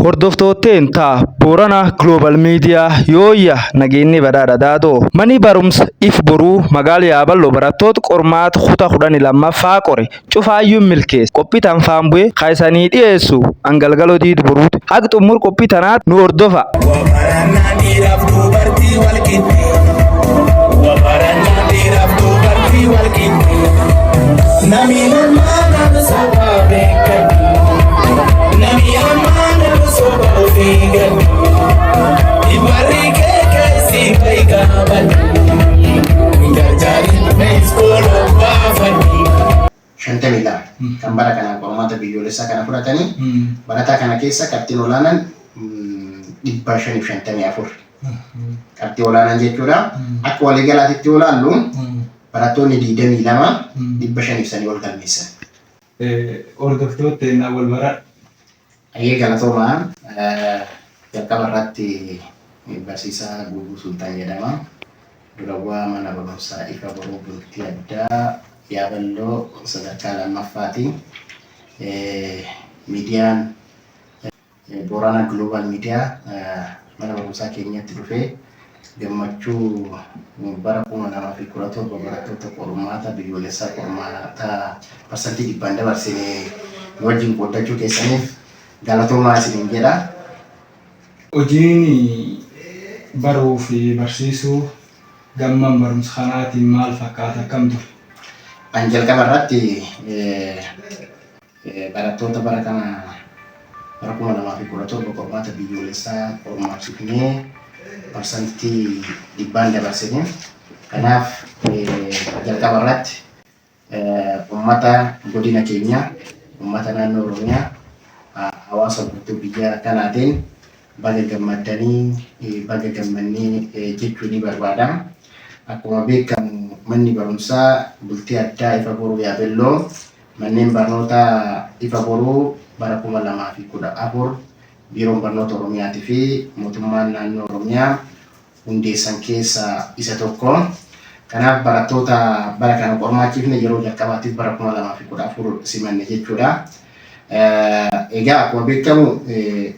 Hordoftootteen ta'a Booranaa Global Meediyaa yooyya nageenyi badhaadha daadoo mani barumsa if boruu magaalaa Yaaballoo barattoota qormaata kutaa 12ffaa qore cufaayyuun milkeesse qophii tanfaan bu'ee kaayisanii dhiyeessu hangalgaloo diid boruuti haqa xumur qophii tanaatti nu hordofa. Shantamila kan bara kana qormaata biyyoolessaa kana fudhatanii barataa kana keessa qabxiin olaanaan 554 qabxii olaanaan jechuudha. Akka waliigalaatti olaallu barattoonni 22 500 ol galmeessan. Hordoftootteen wal bara Ayyee galatoomaa jalqaba irratti barsiisaa Guutuu Sultaan jedhama. Dura bu'aa mana barumsaa Ifa Boruu Bultii Addaa Yaaballoo sadarkaa lammaffaati. Miidiyaan Booranaa Global Meediyaa mana barumsaa keenyatti dhufee gammachuu bara 2017 barattoota qormaata biyyoolessaa qormaata parsantii 100 dabarsinee wajjin qooddachuu keessaniif galatoomaa isiniin jedha. hojiin baruu fi barsiisuu gamman barumsa kanaatiin maal fakkaata akkam ture? An jalqaba irratti barattoota bara kana bara 2017 qormaata biyyoolessaa qormaachifnee parsantii 100 dabarsine. Kanaaf jalqaba irratti uummata godina keenya uummata naannoo Oromiyaa hawaasa guutuu biyya kanaatiin baga gammadanii baga gammannee jechuu ni barbaada. Akkuma beekamu manni barumsaa Bultii Addaa Ifa Boruu Yaabelloo manneen barnoota Ifa Boruu bara 2014 biiroon barnoota Oromiyaatii fi mootummaan naannoo Oromiyaa hundeessan keessaa isa tokko. Kanaaf barattoota bara kana qormaachifne yeroo jalqabaatiif bara 2014 simanne jechuudha. Egaa akkuma beekamu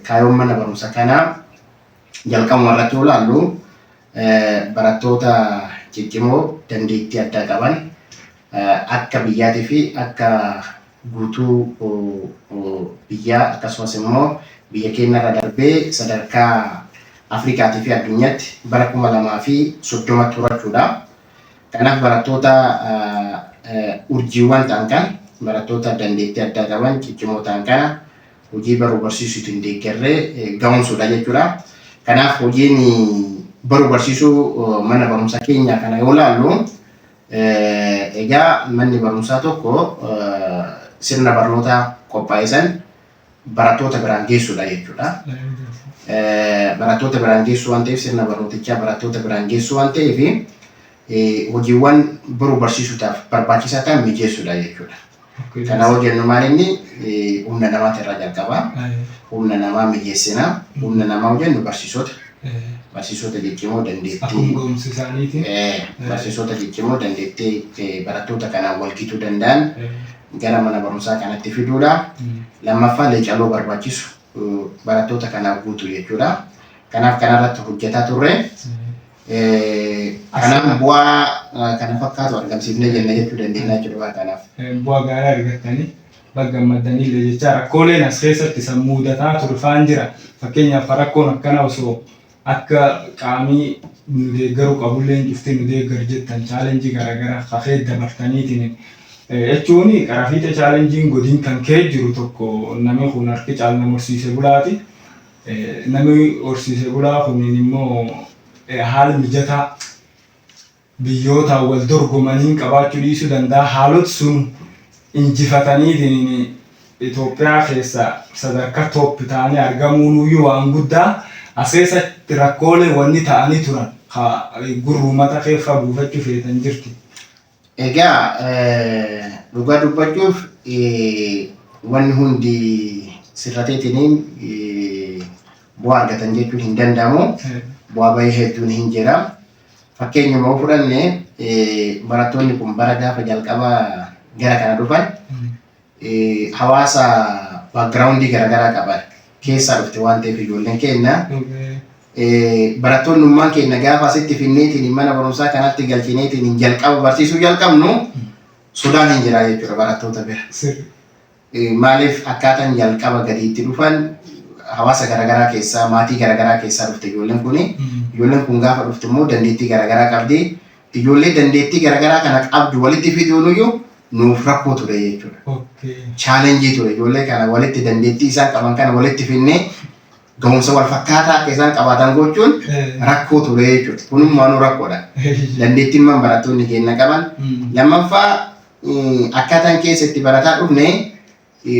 kaayoon mana barumsa kanaa jalqabuma irratti olaallu barattoota ciccimoo dandeettii addaa qaban akka biyyaatii fi akka guutuu biyyaa akkasumas immoo biyya keenya irra darbee sadarkaa Afrikaatii fi addunyaatti bara 2030 turachuudha. Kanaaf barattoota urjiiwwan ta'an kan barattoota dandeettii addaa qaban ciccimoo ta'an kana hojii baruu barsiisuutiin deeggarree ga'umsuudha jechuudha. Kanaaf hojiin baruu barsiisuu mana barumsaa keenya kana yoo ilaallu egaa manni barumsaa tokko sirna barnootaa qophaa'essan barattoota biraan geessuudha jechuudha. Barattoota biraan geessuu waan ta'eef sirna barnootichaa barattoota biraan geessuu waan ta'eef hojiiwwan baruu barsiisuudhaaf barbaachisaa ta'an mijeessuudha jechuudha. Kana hojjennu maal inni humna namaati irraa jalqaba. Humna namaa mijeessina. Humna namaa hojjennu barsiisota. Barsiisota ciccimoo dandeettii barsiisota ciccimoo dandeettii barattoota kanaan walgituu danda'an gara mana barumsaa kanatti fiduudha. Lammaffaa leencaloo barbaachisu barattoota kanaaf guutuu jechuudha. Kanaaf kanarratti hojjetaa turre. Kanaaf bu'aa kana fakkaatu argamsiifnee jenna jechuu dandeenya jechuudha kanaaf. Bu'aa gaarii argattanii baga gammadanii jecha rakkooleen as keessatti san mudataa turfaan jira. Fakkeenyaaf rakkoon akkana osoo akka qaamii nu deeggaruu qabullee cuftee nu deeggar jettan chaalenjii garaagaraa hafee dabartaniitiin jechuun qarafiixa chaalenjiin godin kan kee jiru tokko namni kun harki caal nama horsiise bulaati. Namni horsiise bulaa kun immoo haala mijataa biyyoota wal dorgomanii qabaachuu dhiisuu danda'a. Haalota sun injifataniitiin Itoophiyaa keessa sadarkaa tooppi ta'anii argamuun waan guddaa as keessatti rakkoolee wanni ta'anii turan gurrumata keessa buufachuu feetan jirti. Egaa dhugaa dubbachuuf wanni hundi sirrateetiniin bu'aa argatan jechuun hin danda'amu. Bu'aa bahii hedduun hin jira. Fakkeenyuma yoo fudhanne barattoonni kun bara gaafa jalqabaa gara kana dhufan hawaasa backgroundii garaagaraa qaban keessaa dhufte waan ta'eef ijoolleen keenya barattoonnummaan keenya gaafa asitti finneetiin mana barumsaa kanatti galchineetiin jalqaba barsiisuu jalqabnu sodaan hin jira jechuudha barattoota bira. Maaliif akkaataan jalqaba gadiitti dhufan hawaasa garaagaraa keessaa maatii garaagaraa keessaa dhufte ijoolleen kun gaafa dhufte immoo dandeettii garaagaraa qabdi. Ijoollee dandeettii garaagaraa kana qabdu walitti fiduunuyyuu nuuf rakkoo ture jechuudha. Chaalenjii ture ijoollee kana walitti dandeettii isaan qaban kana walitti finnee gahumsa wal fakkaataa akka isaan qabaatan gochuun rakkoo ture jechuudha. Kunummaanuu rakkoodha. Dandeettiin man barattoonni keenya qaban. Lammaffaa akkaataan keessatti barataa dhufne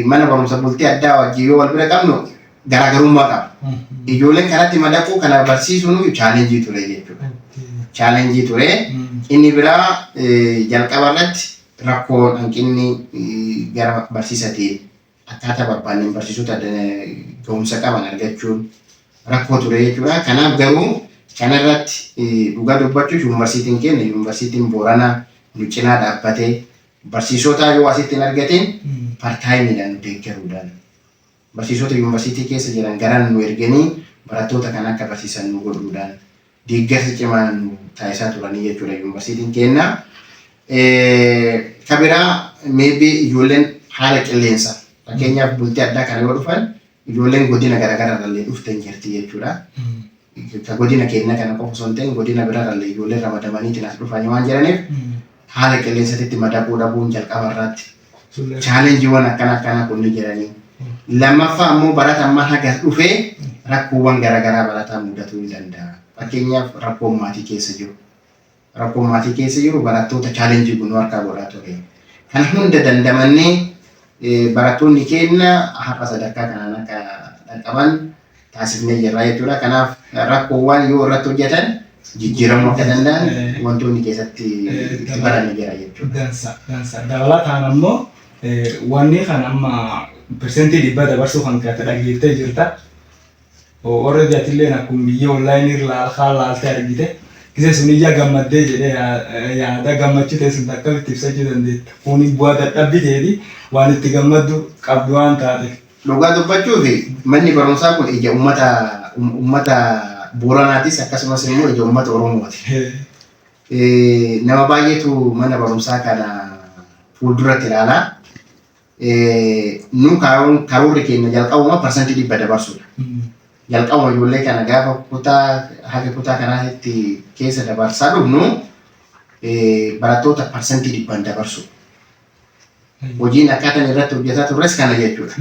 mana barumsa bultii addaa wajjin yoo wal bira qabnu garaagarummaa qaba. Ijoolleen kanatti madaquu kana barsiisuun chaalenjii ture jechuudha. Chaalenjii ture. Inni biraa jalqaba irratti rakkoo hanqinni gara barsiisatiin akkaataa barbaanneen barsiisota gahumsa qaban argachuun rakkoo ture jechuudha. Kanaaf garuu kanarratti dhugaa dubbachuuf yuunivarsiitiin keenya yuunivarsiitiin Booranaa nu cinaa dhaabbatee barsiisota yoo asitti hin argatiin paartaayimiidhaan nu deeggaruudhaan barsiisota yuunivarsiitii keessa jiran garaan nu erganii barattoota kan akka barsiisan nu godhuudhaan deeggarsa cimaa nu taasisaa turanii jechuudha yuunivarsiitiin keenya. Kabiraa meebii ijoolleen haala qilleensa fakkeenyaaf bultii addaa kana yoo dhufan ijoolleen godina garaagaraa irraallee dhuftan jirti jechuudha. Godina keenya kana qofa osoo hin ta'in godina biraarraallee ijoolleen ramadamaniitiin as dhufanii waan jiraniif haala qilleensatti madaquu dhabuun jalqaba irratti chaalenjiiwwan akkana kunni jiranii. Lammaffaa ammoo baratammaan haga dhufee rakkoowwan garaagaraa barataa mudatuu ni danda'a. Fakkeenyaaf rakkoon maatii keessa jiru. Rakkoon maatii keessa jiru barattoota chaalenjii kun harkaa godhaa ture. Kana hunda dandamannee barattoonni keenya har'a sadarkaa kanaan akka dhaqqaban taasifnee jirra jechuudha. Kanaaf rakkoowwan yoo irratti hojjetan jijjiiramuu akka danda'an wantoonni keessatti itti baranii jira jechuudha. Dabalataan ammoo wanni kan amma persentii 100 dabarsuu kan ka'e dhageettee jirta. Already atillee akkuma biyya online irraa laaltee argite. Kisee sun ija gammaddee jedhee yaada gammachuu ta'e sun akkamitti ibsachuu dandeetta. Kuni bu'aa dadhabbiteeti waan itti gammaddu qabdu waan taateef. Dhugaa dubbachuuf manni barumsaa kun ija uummata Booranaatis akkasumas immoo ija uummata Oromooti. Nama baay'eetu mana barumsaa kana fuulduratti ilaalaa. Nu karoorri keenya jalqabuma parsantii 100 dabarsuudha. Jalqabuma ijoollee kana gaafa haga kutaa kanaatti keessa dabarsaa dhufnu barattoota parsantii 100 dabarsu. Hojiin akkaataan irratti hojjetaa turres kana jechuudha.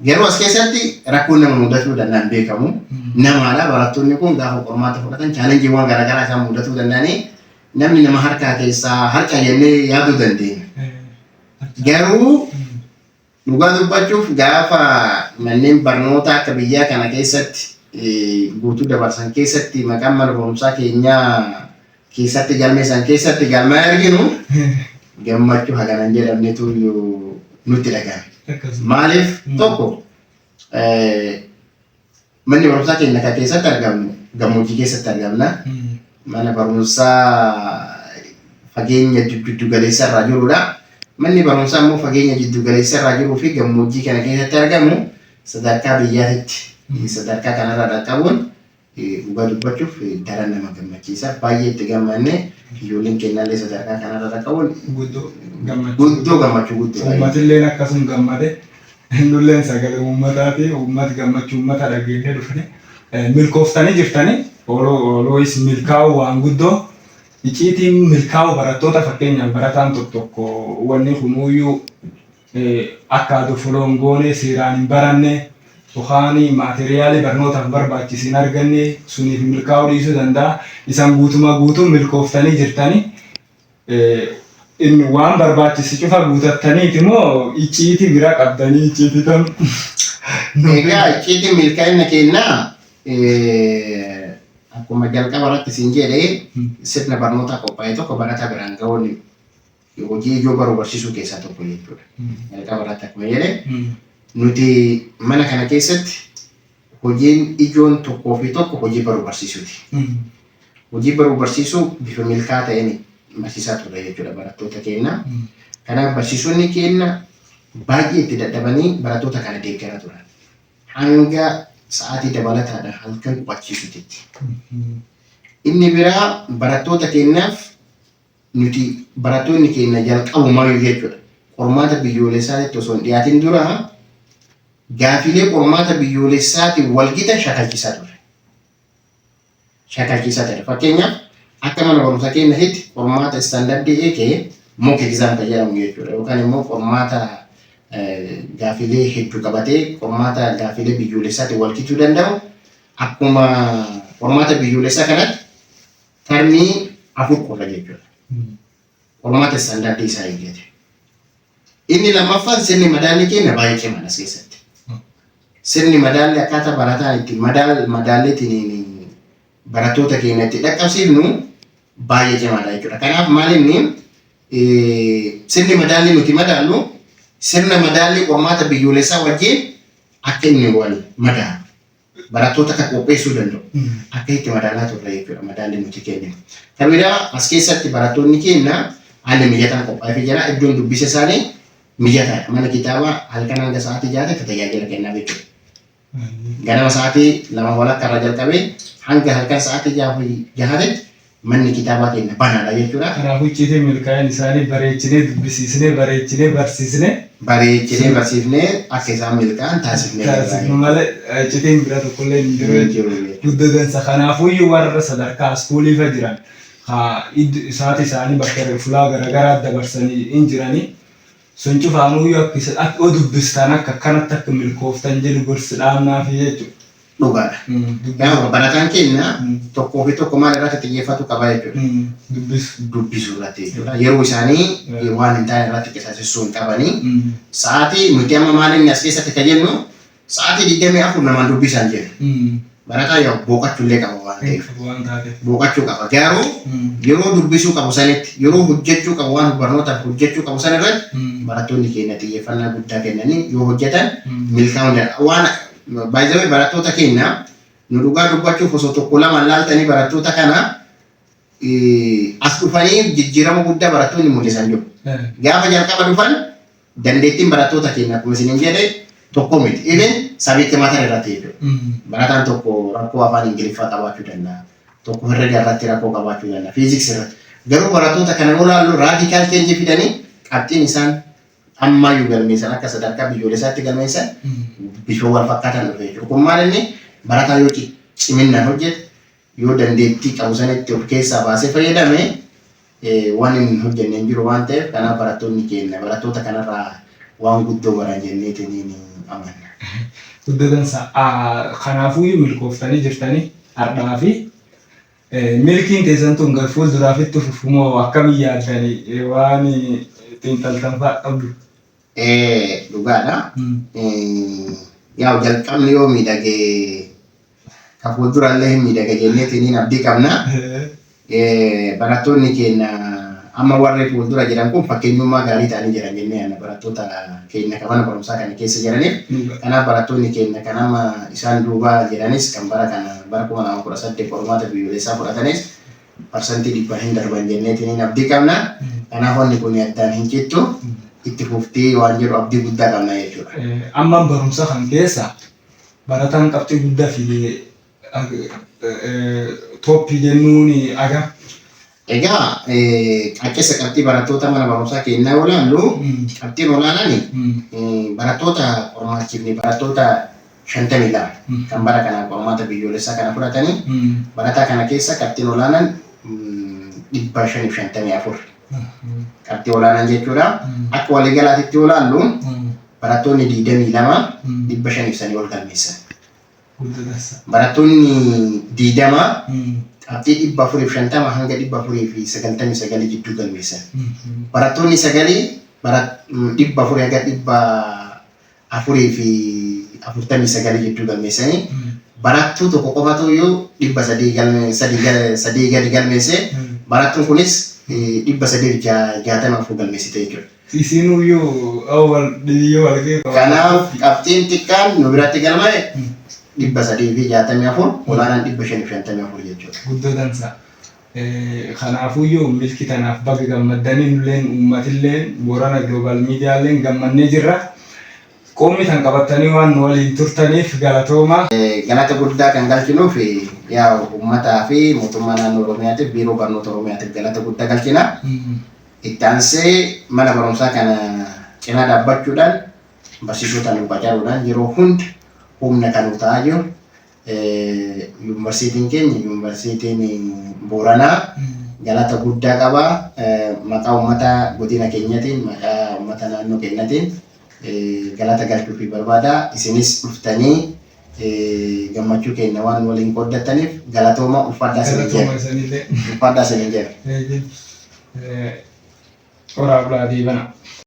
Garuu as keessatti rakkoon nama mudatuu danda'an beekamu. Namaadha barattoonni kun gaafa qormaata fudhatan chaalenjiiwwan garaagaraa isaan mudatuu danda'anii namni nama harkaa keessaa harka jennee yaaduu dandeenya. Garuu dhugaa dubbachuuf gaafa manneen barnoota akka biyyaa kana keessatti guutuu dabarsan keessatti maqaan mana barumsaa keenyaa keessatti galmeessan keessatti galmaa arginu gammachuu haganan jedhamnetu nutti dhagahame. Maaliif tokko manni barumsaa keenya kan keessatti argamnu gammoojjii keessatti argamna. Mana barumsaa fageenya jiddu galeessa irraa jirudha. Manni barumsaa immoo fageenya jiddu galeessa irraa jiruu fi gammoojjii kana keessatti argamu sadarkaa biyyaatti sadarkaa kanarraa dhaqqabuun dhugaa dubbachuuf daran nama gammachiisa. Baay'ee itti gammanne ijoolleen keenyallee sadarkaa kanarraa dhaqqabuun guddoo gammachuu guddaa. Uummatillee akkasuma gammade nulleen sagalee uummataati uummati gammachuu uummata dhageeffee dhufne milkooftanii jirtanii oloois milkaa'u waan guddoo. Icciitiin milkaa'u barattoota fakkeenyaaf barataan tokko wanni kumuyyuu akka adufuloon goone seeraan hin baranne yookaan maateriyaalii barnootaaf barbaachisu hin arganne suniif milkaa'uu dhiisuu danda'a. Isaan guutuun milkooftanii jirtanii inni waan barbaachisu cufa guutattaniiti moo icciitii bira qabdanii icciitii tam. Egaa icciitiin milkaa'ina kennaa akkuma jalqaba irratti siin jedhee sirna barnootaa qophaa'e tokko barataa biraan ga'uun hojii ijoo baruu barsiisuu keessaa tokko jechuudha. Jalqaba irratti akkuma jedhee nuti mana kana keessatti hojiin ijoon tokkoo fi tokko hojii baruu barsiisuuti. Hojii baruu barsiisuu bifa milkaa'aa ta'een barsiisaa ture jechuudha barattoota keenya. Kanaaf barsiisonni keenya baay'ee itti dadhabanii barattoota kana deeggaraa turan. hanga sa'aatii dabalataadha halkan qubachiisutti. Inni biraa barattoota keenyaaf nuti barattoonni keenya jalqabumaa jechuudha. Qormaata biyyoolessaatti osoo hin dhiyaatin dura gaafilee qormaata biyyoolessaatiin walgitan shakalchiisaa ture. Shakalchiisaa ture. Fakkeenyaaf akka mana barumsa keenyaatti qormaata istaandardii eegee mock exam jedhamu jechuudha. Yookaan immoo qormaata gaafilee hedduu qabatee qormaata gaafilee biyyoolessaatiin walgituu danda'u akkuma qormaata biyyoolessaa kanatti tarmii 4 qofa jechuudha. Qormaata istaandardii isaa eeggate. Inni lammaffaan sirni madaalli keenya baay'ee cimaa as keessatti. Sirni madaalli akkaataa barataan itti madaalleetiin barattoota keenya itti dhaqqabsiifnu baay'ee cimaadha jechuudha. Kanaaf maal inni sirni madaalli nuti madaallu sirna madaalli qormaata biyyoolessaa wajjin akka inni wal madaalu barattoota akka qopheessuu danda'u akka itti madaalaa turre jechuudha madaalli nuti kennu. Kan biraa as keessatti barattoonni keenya haalli mijataan qophaa'ee jira. Iddoon dubbisa isaanii mijataadha. Mana kitaabaa halkan hanga sa'aatii 6 tajaajila kennaa jechuudha. Ganama sa'aatii 2 walakkaa irraa jalqabee hanga halkan sa'aatii 6 manni kitaabaa keenya banaadha jechuudha. Kanaafuu icciitiin milkaa'ina isaanii bareechinee dubbisiisnee bareechinee barsiifnee akka isaan milkaa'an taasifnee malee icciitiin bira tokkollee hin jiru. Guddatansa kanaafuu warra sadarkaa iskuuliifa jiran isaati isaanii bakka fulaa garaagaraa dabarsanii hin jiranii sun cufaanuu akka dubbistan akka kanatti akka milkooftan jedhu gorsi dhaamnaaf jechuudha. Dhugaadha. Barataan keenya tokkoo fi tokko maal irratti xiyyeeffatu qaba jechuudha. Dubbisuu irratti jechuudha. Yeroo isaanii waan hin taane irratti qisaasessuu hin qabanii sa'aatii nuti amma maal inni as keessatti ka jennu sa'aatii 24 namaan dubbisan jedhu. Barataa yoo boqachuu illee qaba waan ta'eef. Boqachuu qaba. Garuu yeroo dubbisuu qabu sanitti yeroo hojjechuu qabu waan barnootaaf hojjechuu qabu san irratti barattoonni keenya xiyyeeffannaa guddaa kennanii yoo hojjetan milkaa'uu danda'a. Waan baay'ee barattoota keenya nu dhugaa dubbachuuf osoo tokko lama laaltanii barattoota kana as dhufanii jijjiirama guddaa barattoonni mul'isan jiru. Gaafa jalqaba dhufan dandeettiin barattoota keenya akkuma isin jedhe tokko miti. Even sabiitti mataan irratti jechuudha. Barataan tokko rakkoo afaan Ingiliffaa qabaachuu danda'a. Tokko herrega irratti rakkoo qabaachuu danda'a. Fiiziksii irratti. Garuu barattoota kana yoo laallu raadikaal cheenjii fidanii qabxiin isaan ammayyuu galmeessan akka sadarkaa biyyoolessaatti galmeessan bifa wal fakkaatan dhufe jechuudha. Kun maal inni barataa yoo ciminaan hojjete yoo dandeettii qabu sanitti of keessaa baasee fayyadame waan hin hojjenne hin jiru waan ta'eef kanaaf barattoonni keenya barattoota kanarraa waan guddoo baran jenneetiin amanna. Guddatansa kanaafuu milkooftanii jirtanii hardhaa fi milkiin keessan tun fuulduraafitti fufumoo akkamiin yaaddanii waan xiinxaltan fa'aa qabdu? Dhugaadha. Yaa jalqabni yoo miidhagee ka fuuldurallee hin miidhage jenneetiin abdii qabna. Barattoonni keenya amma warri fuuldura jiran kun fakkeenyummaa gaarii ta'anii jiran jennee yaadna barattoota keenya kan mana barumsaa kana keessa jiraniif. Kanaaf barattoonni keenya kan amma isaan duubaa jiranis kan bara 2018 qormaata biyyoolessaa fudhatanis parsantii 100 hin darban jenneetiin abdii qabna. Kanaaf wanni kun addaan hin cittu itti fuftee waan jedhu abdii guddaa qabna jechuudha. Amma barumsa kan keessa barataan qabxii guddaa fi tooppii jennuun aga. Egaa qaqqeessa qabxii barattoota mana barumsaa keenyaa olaannu qabxiin olaanaan barattoota qormaachifne barattoota 52 kan bara kana qormaata biyyoolessaa kana fudhatanii barataa kana keessa qabxiin olaanaan 554. Qabxii olaanaan jechuudha. Akka waliigalaatti olaannu barattoonni 22 500 ol galmeessan. Barattoonni 20 qabxii 450 hanga 499 jidduu galmeessan. Barattoonni 9 449 jidduu galmeessanii barattuu tokko qofatu yoo 300 gadi galmeesse barattuun kunis 364 galmeessite jechuudha. Isinuu yoo wal kanaaf qabxiin xiqqaan nu biratti galma'e 364 olaanaan 554 jechuudha. Guddatansa. Kanaafuu yoo milki tanaaf baga gammaddanii nulleen uummatilleen Boorana Global Media illeen gammannee jirra. qoomni kan qabatanii waan nu waliin turtaniif galatooma. Galata guddaa kan galchinuuf yaa uummataa fi mootummaa naannoo Oromiyaatiif biiroo barnoota Oromiyaatiif galata guddaa galchina. Itti aansee mana barumsaa kana cinaa dhaabbachuudhaan barsiisota nu bajaaruudhaan yeroo hunda humna kan ta'aa jiru. Yuunivarsiitiin keenya yuunivarsiitiin Booranaa galata guddaa qaba. Maqaa uummata godina keenyatiin maqaa uummata naannoo keenyatiin galata galchuuf barbaada. Isinis dhuftanii gammachuu keenya waan waliin qooddataniif galatooma ulfaadhaa isin jedha. Ora bulaa deebana.